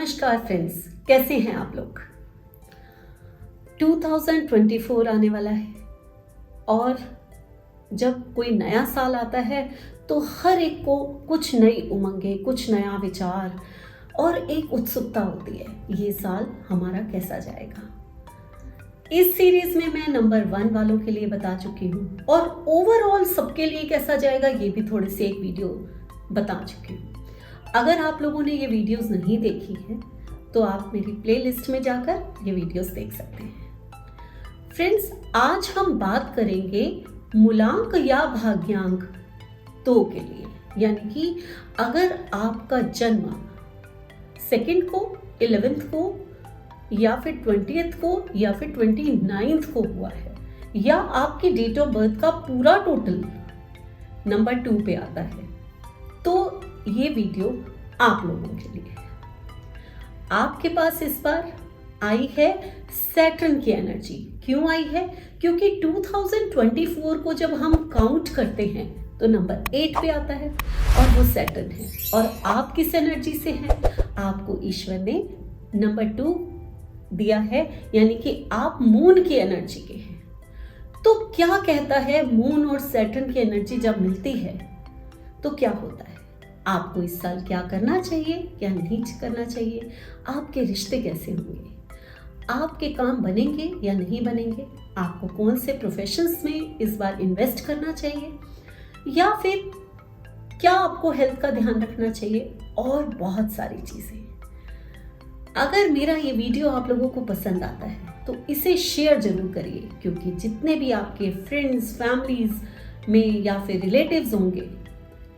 नमस्कार फ्रेंड्स, कैसे हैं आप लोग। 2024 आने वाला है और जब कोई नया साल आता है तो हर एक को कुछ नई उमंगें, कुछ नया विचार और एक उत्सुकता होती है ये साल हमारा कैसा जाएगा। इस सीरीज में मैं नंबर 1 वालों के लिए बता चुकी हूँ और ओवरऑल सबके लिए कैसा जाएगा ये भी थोड़ी सी एक वीडियो बता चुकी हूँ। अगर आप लोगों ने ये वीडियोस नहीं देखी है तो आप मेरी प्लेलिस्ट में जाकर ये वीडियोस देख सकते हैं। फ्रेंड्स, आज हम बात करेंगे मूलांक या भाग्यांक 2 के लिए, यानी कि अगर आपका जन्म 2nd को, 11th को या फिर 20th को या फिर 29th को हुआ है या आपकी डेट ऑफ बर्थ का पूरा टोटल नंबर 2 पे आता है तो ये वीडियो आप लोगों के लिए है। आपके पास इस बार आई है सैटर्न की एनर्जी। क्यों आई है? क्योंकि 2024 को जब हम काउंट करते हैं तो नंबर 8 पे आता है और वो सैटर्न है और आप किस एनर्जी से हैं? आपको ईश्वर ने नंबर 2 दिया है, यानी कि आप मून की एनर्जी के हैं। तो क्या कहता है मून और सैटर्न की एनर्जी जब मिलती है तो क्या होता है? आपको इस साल क्या करना चाहिए, क्या नहीं करना चाहिए, आपके रिश्ते कैसे होंगे, आपके काम बनेंगे या नहीं बनेंगे, आपको कौन से प्रोफेशंस में इस बार इन्वेस्ट करना चाहिए या फिर क्या आपको हेल्थ का ध्यान रखना चाहिए और बहुत सारी चीजें। अगर मेरा ये वीडियो आप लोगों को पसंद आता है तो इसे शेयर जरूर करिए, क्योंकि जितने भी आपके फ्रेंड्स, फैमिलीज में या फिर रिलेटिव्स होंगे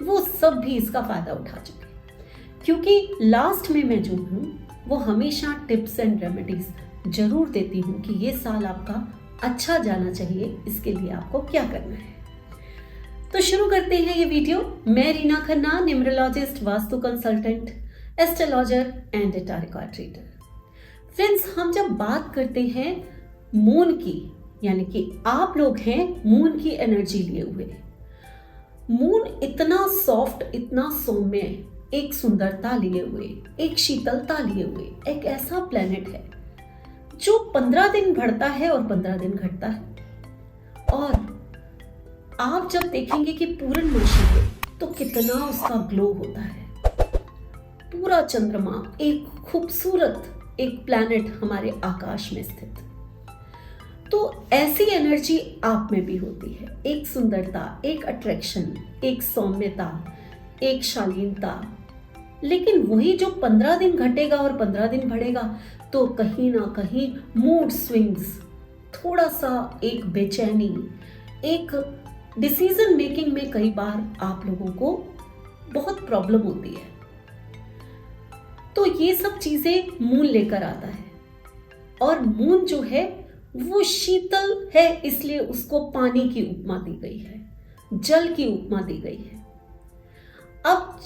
वो सब भी इसका फायदा उठा चुके हैं। क्योंकि लास्ट में मैं जो हूँ वो हमेशा टिप्स एंड रेमेडीज जरूर देती हूँ कि ये साल आपका अच्छा जाना चाहिए, इसके लिए आपको क्या करना है। तो शुरू करते हैं ये वीडियो। मैं Reena Khanna, numerologist, vastu consultant, astrologer and tarot card reader. Friends, हम जब बात करते हैं मून की, यानी कि आप लोग हैं मून की एनर्जी लिए हुए। मून इतना सॉफ्ट, इतना सौम्य, एक सुंदरता लिए हुए, एक शीतलता लिए हुए, एक ऐसा प्लेनेट है जो 15 दिन बढ़ता है और 15 दिन घटता है। और आप जब देखेंगे कि पूर्णमासी पे तो कितना उसका ग्लो होता है। पूरा चंद्रमा एक खूबसूरत एक प्लेनेट हमारे आकाश में स्थित। तो ऐसी एनर्जी आप में भी होती है, एक सुंदरता, एक अट्रैक्शन, एक सौम्यता, एक शालीनता। लेकिन वही जो 15 दिन घटेगा और 15 दिन बढ़ेगा तो कहीं ना कहीं मूड स्विंग्स, थोड़ा सा एक बेचैनी, एक डिसीजन मेकिंग में कई बार आप लोगों को बहुत प्रॉब्लम होती है। तो ये सब चीजें मून लेकर आता है और मून जो है वो शीतल है, इसलिए उसको पानी की उपमा दी गई है, जल की उपमा दी गई है। अब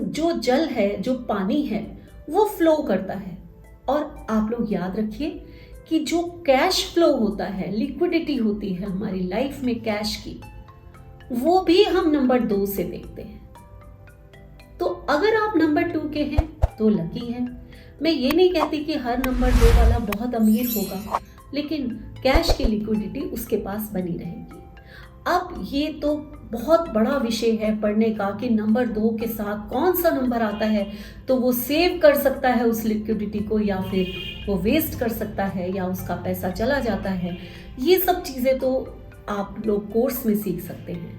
जो जल है, जो पानी है, वो फ्लो करता है और आप लोग याद रखिए कि जो कैश फ्लो होता है, लिक्विडिटी होती है हमारी लाइफ में कैश की, वो भी हम नंबर 2 से देखते हैं। तो अगर आप नंबर 2 के हैं तो लकी हैं। मैं ये नहीं कहती कि हर नंबर 2 वाला बहुत अमीर होगा, लेकिन कैश की लिक्विडिटी उसके पास बनी रहेगी। अब ये तो बहुत बड़ा विषय है पढ़ने का कि नंबर 2 के साथ कौन सा नंबर आता है तो वो सेव कर सकता है उस लिक्विडिटी को या फिर वो वेस्ट कर सकता है या उसका पैसा चला जाता है। ये सब चीज़ें तो आप लोग कोर्स में सीख सकते हैं।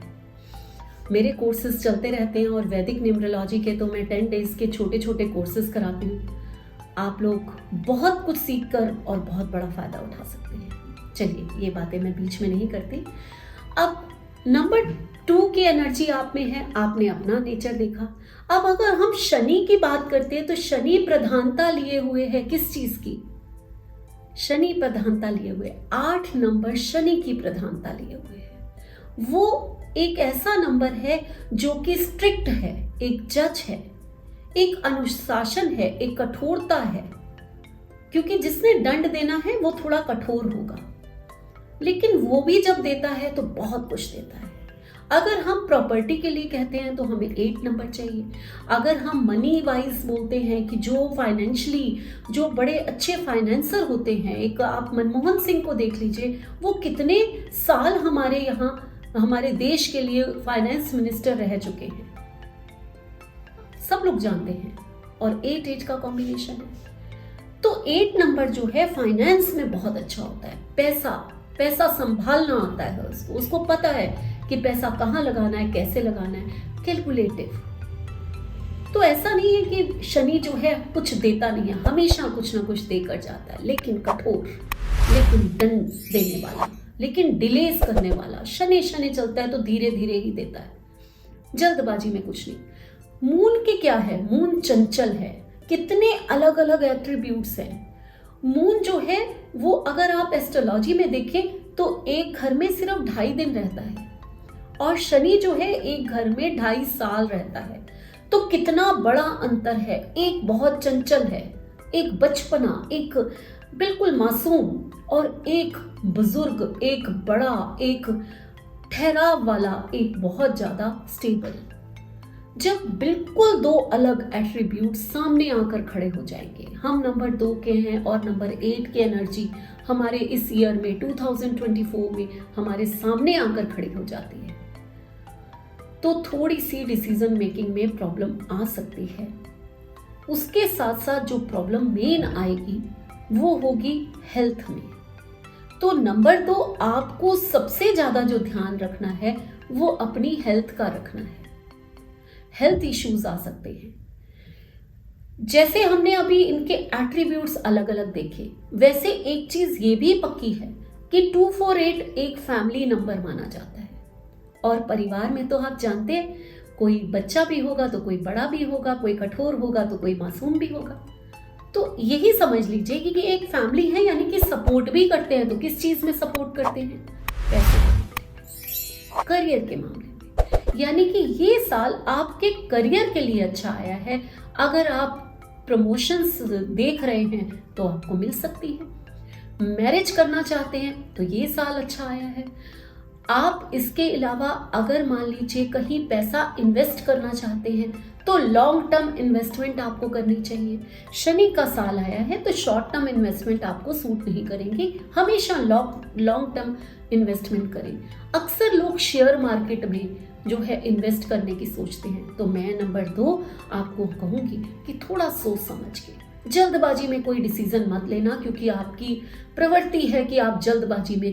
मेरे कोर्सेज चलते रहते हैं और वैदिक न्यूमरोलॉजी के तो मैं 10 डेज के छोटे छोटे कोर्सेज कराती हूँ। आप लोग बहुत कुछ सीखकर और बहुत बड़ा फायदा उठा सकते हैं। चलिए, ये बातें मैं बीच में नहीं करती। अब नंबर 2 की एनर्जी आप में है, आपने अपना नेचर देखा। अब अगर हम शनि की बात करते हैं तो शनि प्रधानता लिए हुए है किस चीज की? शनि प्रधानता लिए हुए 8 नंबर शनि की प्रधानता लिए हुए है। वो एक ऐसा नंबर है जो कि स्ट्रिक्ट है, एक जज है, एक अनुशासन है, एक कठोरता है, क्योंकि जिसने दंड देना है वो थोड़ा कठोर होगा, लेकिन वो भी जब देता है तो बहुत कुछ देता है। अगर हम प्रॉपर्टी के लिए कहते हैं तो हमें 8 नंबर चाहिए। अगर हम मनी वाइज बोलते हैं कि जो फाइनेंशियली जो बड़े अच्छे फाइनेंसर होते हैं, एक आप मनमोहन सिंह को देख लीजिए, वो कितने साल हमारे यहाँ हमारे देश के लिए फाइनेंस मिनिस्टर रह चुके हैं, सब लोग जानते हैं। और 8 का कॉम्बिनेशन है, तो 8 नंबर जो है फाइनेंस में बहुत अच्छा होता है। पैसा संभालना आता है उसको पता है कि पैसा कहाँ लगाना है, कैसे लगाना है, कैलकुलेटिव। तो ऐसा नहीं है कि शनि जो है कुछ देता नहीं है, हमेशा कुछ ना कुछ देकर जाता है, लेकिन कठोर, लेकिन दंड देने वाला, लेकिन डिलेस करने वाला। शनि चलता है तो धीरे धीरे ही देता है, जल्दबाजी में कुछ नहीं। मून के क्या है, मून चंचल है, कितने अलग अलग एट्रीब्यूट्स हैं। मून जो है वो अगर आप एस्ट्रोलॉजी में देखें तो एक घर में सिर्फ 2.5 दिन रहता है, और शनि जो है एक घर में 2.5 साल रहता है। तो कितना बड़ा अंतर है। एक बहुत चंचल है, एक बचपना, एक बिल्कुल मासूम, और एक बुजुर्ग, एक बड़ा, एक ठहराव वाला, एक बहुत ज्यादा स्टेबल। जब बिल्कुल 2 अलग एट्रीब्यूट सामने आकर खड़े हो जाएंगे, हम नंबर 2 के हैं और नंबर 8 की एनर्जी हमारे इस ईयर में 2024 में हमारे सामने आकर खड़ी हो जाती है, तो थोड़ी सी डिसीजन मेकिंग में प्रॉब्लम आ सकती है। उसके साथ साथ जो प्रॉब्लम मेन आएगी वो होगी हेल्थ में। तो नंबर 2 आपको सबसे ज्यादा जो ध्यान रखना है वो अपनी हेल्थ का रखना है। हेल्थ इश्यूज आ सकते हैं। जैसे हमने अभी इनके एट्रीब्यूट्स अलग अलग देखे, वैसे एक चीज ये भी पक्की है कि 248 एक फैमिली नंबर माना जाता है, और परिवार में तो आप जानते हैं कोई बच्चा भी होगा तो कोई बड़ा भी होगा, कोई कठोर होगा तो कोई मासूम भी होगा। तो यही समझ लीजिए कि एक फैमिली है, यानी कि सपोर्ट भी करते हैं। तो किस चीज में सपोर्ट करते हैं? पैसे, करियर के मामले में। यानी कि ये साल आपके करियर के लिए अच्छा आया है। अगर आप प्रमोशंस देख रहे हैं तो आपको मिल सकती है। मैरिज करना चाहते हैं तो ये साल अच्छा आया है। आप इसके अलावा अगर मान लीजिए कहीं पैसा इन्वेस्ट करना चाहते हैं तो लॉन्ग टर्म इन्वेस्टमेंट आपको करनी चाहिए। शनि का साल आया है तो शॉर्ट टर्म इन्वेस्टमेंट आपको सूट नहीं करेंगे, हमेशा लॉन्ग टर्म इन्वेस्टमेंट करें। अक्सर लोग शेयर मार्केट में जो है इन्वेस्ट करने की सोचते हैं, तो मैं नंबर 2 आपको कहूंगी कि थोड़ा सोच समझ के, जल्दबाजी में कोई डिसीजन मत लेना, क्योंकि आपकी प्रवृत्ति है कि आप जल्दबाजी में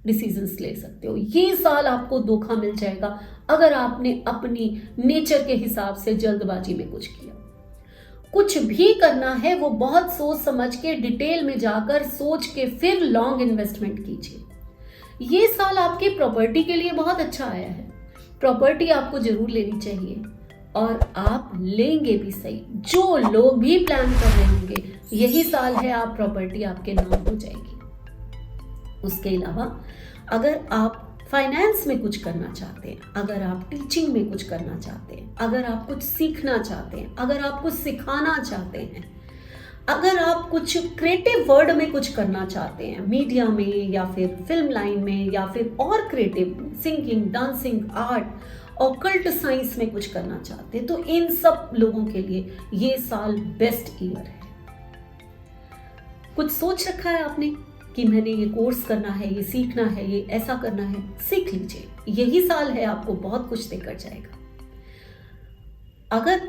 डिसीजंस ले सकते हो। ये साल आपको धोखा मिल जाएगा अगर आपने अपनी नेचर के हिसाब से जल्दबाजी में कुछ किया। कुछ भी करना है वो बहुत सोच समझ के, डिटेल में जाकर सोच के फिर लॉन्ग इन्वेस्टमेंट कीजिए। ये साल आपके प्रॉपर्टी के लिए बहुत अच्छा आया है। प्रॉपर्टी आपको जरूर लेनी चाहिए, और आप लेंगे भी सही। जो लोग भी प्लान कर रहे होंगे, यही साल है आप प्रॉपर्टी आपके नाम हो जाएगी। उसके अलावा अगर आप फाइनेंस में कुछ करना चाहते हैं, अगर आप टीचिंग में कुछ करना चाहते हैं, अगर आप कुछ सीखना चाहते हैं, अगर आप कुछ सिखाना चाहते हैं, अगर आप कुछ क्रिएटिव वर्ड में कुछ करना चाहते हैं, मीडिया में या फिर फिल्म लाइन में या फिर और creative, singing, dancing, art, occult science में कुछ करना चाहते हैं, तो इन सब लोगों के लिए ये साल बेस्ट ईयर है। कुछ सोच रखा है आपने कि मैंने ये कोर्स करना है, ये सीखना है, ये ऐसा करना है, सीख लीजिए। यही साल है, आपको बहुत कुछ देकर जाएगा। अगर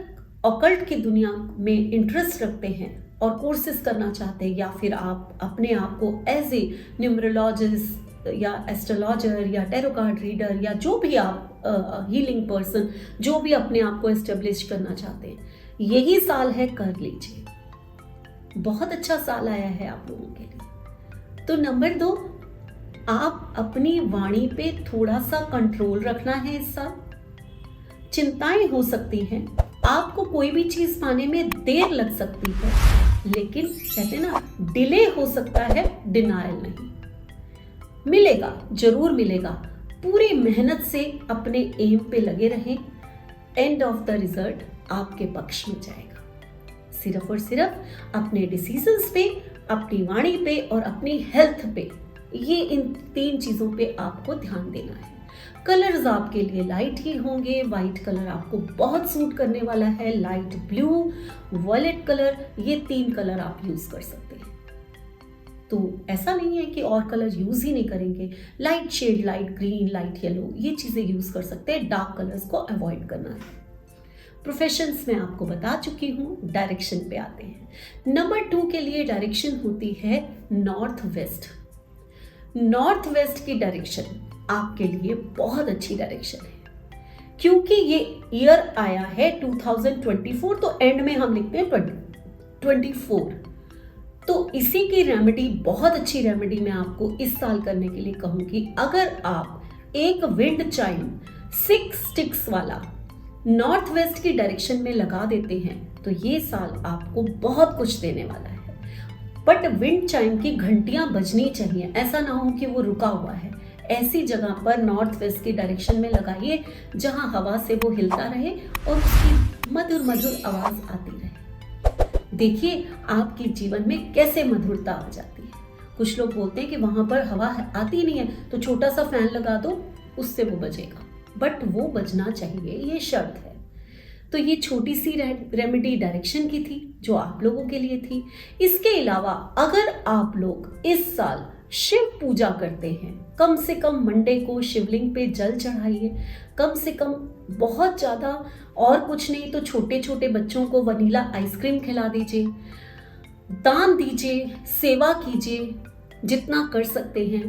ऑकल्ट की दुनिया में इंटरेस्ट रखते हैं और कोर्सेज करना चाहते हैं, या फिर आप अपने आप को एज ए न्यूमरोलॉजिस्ट या एस्ट्रोलॉजर या टैरो कार्ड रीडर या जो भी आप हीलिंग पर्सन, जो भी अपने आप को एस्टेब्लिश करना चाहते हैं, यही साल है, कर लीजिए। बहुत अच्छा साल आया है आप लोगों के लिए। तो नंबर 2, आप अपनी वाणी पे थोड़ा सा कंट्रोल रखना है इस साल। चिंताएं हो सकती हैं, आपको कोई भी चीज पाने में देर लग सकती है, लेकिन कहते ना डिले हो सकता है, डिनायल नहीं। मिलेगा, जरूर मिलेगा। पूरी मेहनत से अपने एम पे लगे रहें, एंड ऑफ द रिजल्ट आपके पक्ष में जाएगा। सिर्फ और सिर्फ अपने डिसीजंस पे, अपनी वाणी पे और अपनी हेल्थ पे, ये इन 3 चीजों पे आपको ध्यान देना है। कलर्स आपके लिए लाइट ही होंगे। वाइट कलर आपको बहुत सूट करने वाला है। लाइट ब्लू, वॉयलेट कलर, ये 3 कलर आप यूज कर सकते हैं। तो ऐसा नहीं है कि और कलर यूज ही नहीं करेंगे। Light shade, light green, light yellow, ये चीजें यूज कर सकते हैं। डार्क कलर्स को अवॉइड करना है। प्रोफेशंस में आपको बता चुकी हूँ। डायरेक्शन पे आते हैं। नंबर 2 के लिए डायरेक्शन होती है नॉर्थ वेस्ट। नॉर्थ वेस्ट की डायरेक्शन आपके लिए बहुत अच्छी डायरेक्शन है, क्योंकि ये ईयर आया है 2024, तो एंड में हम लिखते हैं 2024। तो इसी की रेमेडी, बहुत अच्छी रेमेडी मैं आपको इस साल करने के लिए कहूंगी। अगर आप एक विंड चाइम 6 स्टिक्स वाला नॉर्थ वेस्ट की डायरेक्शन में लगा देते हैं तो ये साल आपको बहुत कुछ देने वाला है। बट विंड चाइम की घंटियां बजनी चाहिए, ऐसा ना हो कि वो रुका हुआ है। ऐसी जगह पर नॉर्थ वेस्ट की डायरेक्शन में लगाइए जहां हवा से वो हिलता रहे और उसकी मधुर मधुर आवाज आती रहे। देखिए आपके जीवन में कैसे मधुरता आ जाती है। कुछ लोग बोलते हैं कि वहां पर हवा आती नहीं है तो छोटा सा फैन लगा दो, उससे वो बजेगा, बट वो बजना चाहिए, ये शर्त है। तो ये छोटी सी रेमेडी डायरेक्शन की थी जो आप लोगों के लिए थी। इसके अलावा अगर आप लोग इस साल शिव पूजा करते हैं, कम से कम मंडे को शिवलिंग पे जल चढ़ाइए। कम से कम, बहुत ज़्यादा और कुछ नहीं तो छोटे छोटे बच्चों को वनीला आइसक्रीम खिला दीजिए, दान दीजिए, सेवा कीजिए, जितना कर सकते हैं।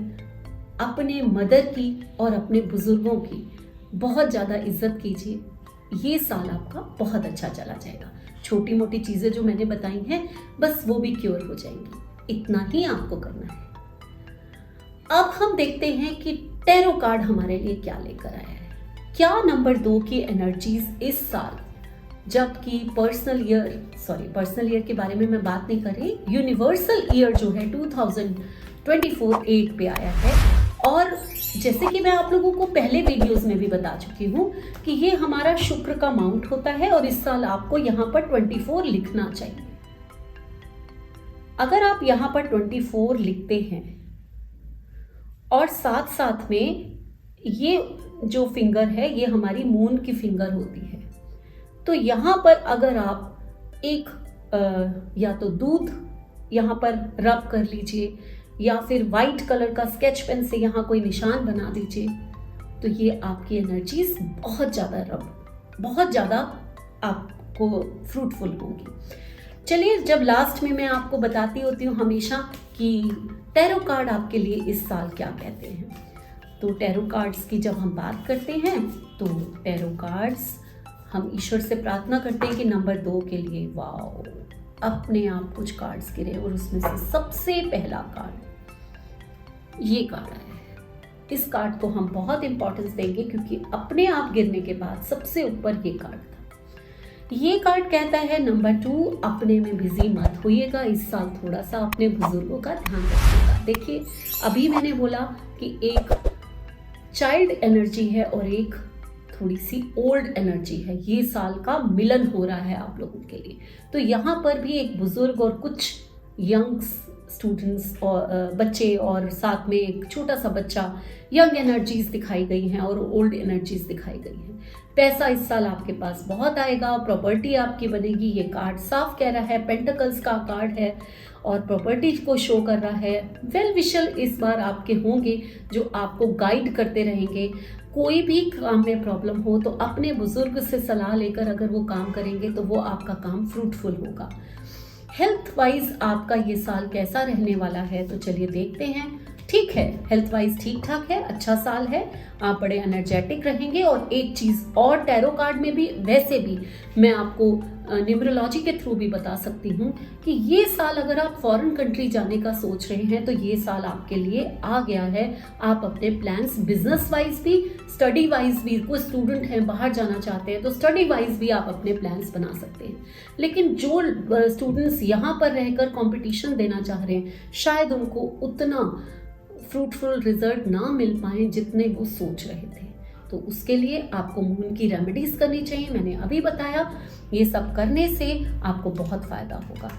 अपने मदर की और अपने बुजुर्गों की बहुत ज़्यादा इज्जत कीजिए। ये साल आपका बहुत अच्छा चला जाएगा। छोटी मोटी चीज़ें जो मैंने बताई हैं बस वो भी क्योर हो जाएंगी। इतना ही आपको करना है। अब हम देखते हैं कि टैरो कार्ड हमारे लिए क्या लेकर आया है। क्या नंबर 2 की एनर्जीज इस साल, जबकि पर्सनल ईयर के बारे में मैं बात नहीं कर रही, यूनिवर्सल ईयर जो है 2024 8 पे आया है। और जैसे कि मैं आप लोगों को पहले वीडियोस में भी बता चुकी हूँ कि ये हमारा शुक्र का माउंट होता है और इस साल आपको यहाँ पर 24 लिखना चाहिए। अगर आप यहाँ पर 24 लिखते हैं और साथ साथ में ये जो फिंगर है ये हमारी मून की फिंगर होती है, तो यहाँ पर अगर आप एक या तो दूध यहाँ पर रब कर लीजिए या फिर वाइट कलर का स्केच पेन से यहाँ कोई निशान बना दीजिए, तो ये आपकी एनर्जीज बहुत ज़्यादा आपको फ्रूटफुल होंगी। चलिए, जब लास्ट में मैं आपको बताती होती हूँ हमेशा कि टैरो कार्ड आपके लिए इस साल क्या कहते हैं, तो टैरो कार्ड्स की जब हम बात करते हैं तो टैरो कार्ड्स हम ईश्वर से प्रार्थना करते हैं कि नंबर 2 के लिए वाओ अपने आप कुछ कार्ड्स गिरे और उसमें से सबसे पहला कार्ड ये कार्ड है। इस कार्ड को हम बहुत इंपॉर्टेंस देंगे क्योंकि अपने आप गिरने के बाद सबसे ऊपर ये कार्ड था। ये कार्ड कहता है नंबर 2, अपने में बिजी मत होइएगा। इस साल थोड़ा सा अपने बुजुर्गों का ध्यान रखिएगा। देखिए, अभी मैंने बोला कि एक चाइल्ड एनर्जी है और एक थोड़ी सी ओल्ड एनर्जी है, ये साल का मिलन हो रहा है आप लोगों के लिए। तो यहाँ पर भी एक बुजुर्ग और कुछ यंग स्टूडेंट्स और बच्चे और साथ में एक छोटा सा बच्चा, यंग एनर्जीज दिखाई गई हैं और ओल्ड एनर्जीज दिखाई गई हैं। पैसा इस साल आपके पास बहुत आएगा, प्रॉपर्टी आपकी बनेगी। ये कार्ड साफ कह रहा है, पेंटिकल्स का कार्ड है और प्रॉपर्टी को शो कर रहा है। वेल विशर इस बार आपके होंगे जो आपको गाइड करते रहेंगे। कोई भी काम में प्रॉब्लम हो तो अपने बुजुर्ग से सलाह लेकर अगर वो काम करेंगे तो वो आपका काम फ्रूटफुल होगा। हेल्थ वाइज आपका ये साल कैसा रहने वाला है, तो चलिए देखते हैं। ठीक है, हेल्थ वाइज ठीक ठाक है, अच्छा साल है, आप बड़े एनर्जेटिक रहेंगे। और एक चीज़ और, टैरो कार्ड में भी वैसे भी मैं आपको न्यूमरोलॉजी के थ्रू भी बता सकती हूँ कि ये साल अगर आप फॉरेन कंट्री जाने का सोच रहे हैं तो ये साल आपके लिए आ गया है। आप अपने प्लान्स बिजनेस वाइज भी, स्टडी वाइज भी, कोई स्टूडेंट हैं बाहर जाना चाहते हैं तो स्टडी वाइज भी आप अपने प्लान्स बना सकते हैं। लेकिन जो स्टूडेंट्स यहाँ पर रहकर कंपटीशन देना चाह रहे हैं, शायद उनको उतना फ्रूटफुल रिजल्ट ना मिल पाए जितने वो सोच रहे थे। तो उसके लिए आपको मून की रेमेडीज करनी चाहिए, मैंने अभी बताया। ये सब करने से आपको बहुत फायदा होगा।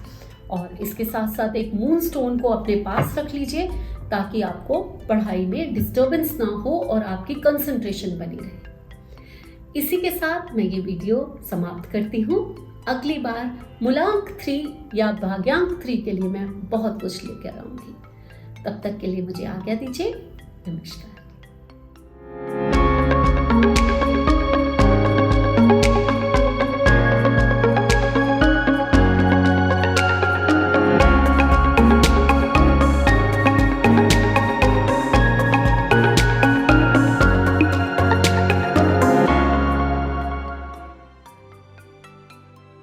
और इसके साथ साथ एक मून स्टोन को अपने पास रख लीजिए ताकि आपको पढ़ाई में डिस्टर्बेंस ना हो और आपकी कंसंट्रेशन बनी रहे। इसी के साथ मैं ये वीडियो समाप्त करती हूँ। अगली बार मूलांक 3 या भाग्यांक 3 के लिए मैं बहुत कुछ लेकर आऊंगी। तब तक के लिए मुझे आज्ञा दीजिए। नमस्कार।